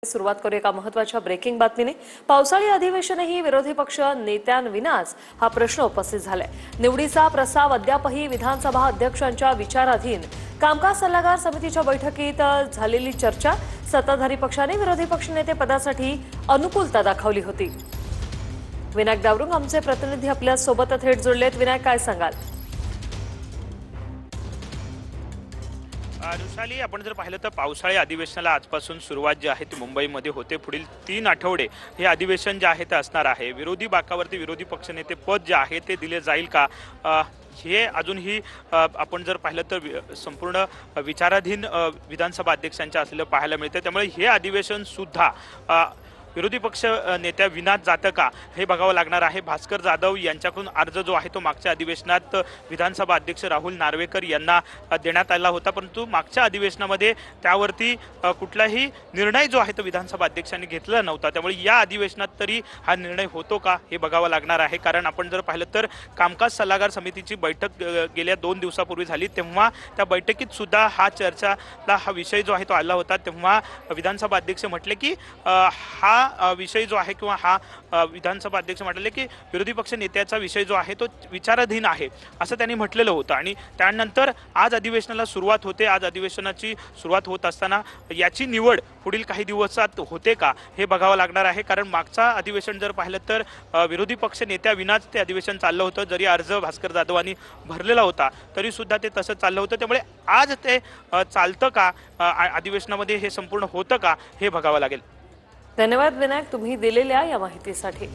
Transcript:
सुरुवात करू एका महत्त्वाच्या ब्रेकिंग बातमीने। पावसाळी अधिवेशनही विरोधी पक्ष नेत्यांविनाच हा प्रश्न उपस्थित झालाय। निवडीचा प्रस्ताव अद्यापही विधानसभा अध्यक्षांच्या विचाराधीन। कामकाज सल्लागार समितीच्या बैठकीत झालेली चर्चा, सत्ताधारी पक्षाने विरोधी पक्षनेते पदासाठी अनुकूलता दाखवली होती। विनायक दावरुंग आमचे प्रतिनिधी आपल्या सोबत थेट जोडलेत। विनायक, काय सांगाल? रुशाली, आपण जर पाहिलं तर पावसाळी अधिवेशनाला आजपासून सुरुवात जी आहे ती मुंबईमध्ये होते। पुढील 3 आठवडे हे अधिवेशन जे आहे ते असणार आहे। विरोधी बाकावरती विरोधी पक्षनेते पद जे आहे ते दिले जाईल का, हे अजूनही आपण जर पाहिलं तर संपूर्ण विचाराधीन विधानसभा अध्यक्षांच्या असलेलं पाहायला मिळतं। त्यामुळे हे अधिवेशन सुद्धा विरोधी पक्ष नेत्या विनात जातं का हे बघावं लागणार आहे। भास्कर जाधव यांच्याकडून अर्ज जो आहे तो मागच्या अधिवेशनात विधानसभा अध्यक्ष राहुल नार्वेकर यांना देण्यात आला होता, परंतु मागच्या अधिवेशनामध्ये त्यावरती कुठलाही निर्णय जो आहे तो विधानसभा अध्यक्षांनी घेतला नव्हता। त्यामुळे या अधिवेशनात तरी हा निर्णय होतो का हे बघावं लागणार आहे। कारण आपण जर पाहिलं तर कामकाज सल्लागार समितीची बैठक गेल्या 2 दिवसापूर्वी झाली, तेव्हा त्या बैठकीत सुद्धा हा विषय जो आहे तो आला होता। तेव्हा विधानसभा अध्यक्ष म्हटले की हा विषय जो आहे किंवा हा विधानसभा अध्यक्ष म्हटले की विरोधी पक्ष नेत्याचा विषय जो आहे तो विचाराधीन आहे असं त्यांनी म्हटलेलं होतं। आणि त्यानंतर आज अधिवेशनाला सुरुवात होते। आज अधिवेशनाची सुरुवात होत असताना याची निवड पुढील काही दिवसात होते का हे बघावं लागणार आहे। कारण मागचा अधिवेशन जर पाहिलं तर विरोधी पक्ष नेत्या विनाच ते अधिवेशन चाललं होतं। जरी अर्ज भास्कर जाधवांनी भरलेला होता तरी सुद्धा ते तसं चाललं होतं। त्यामुळे आज ते चालतं का, अधिवेशनामध्ये हे संपूर्ण होतं का हे बघावं लागेल। धन्यवाद विनायक, तुम्ही दिलेल्या या माहितीसाठी।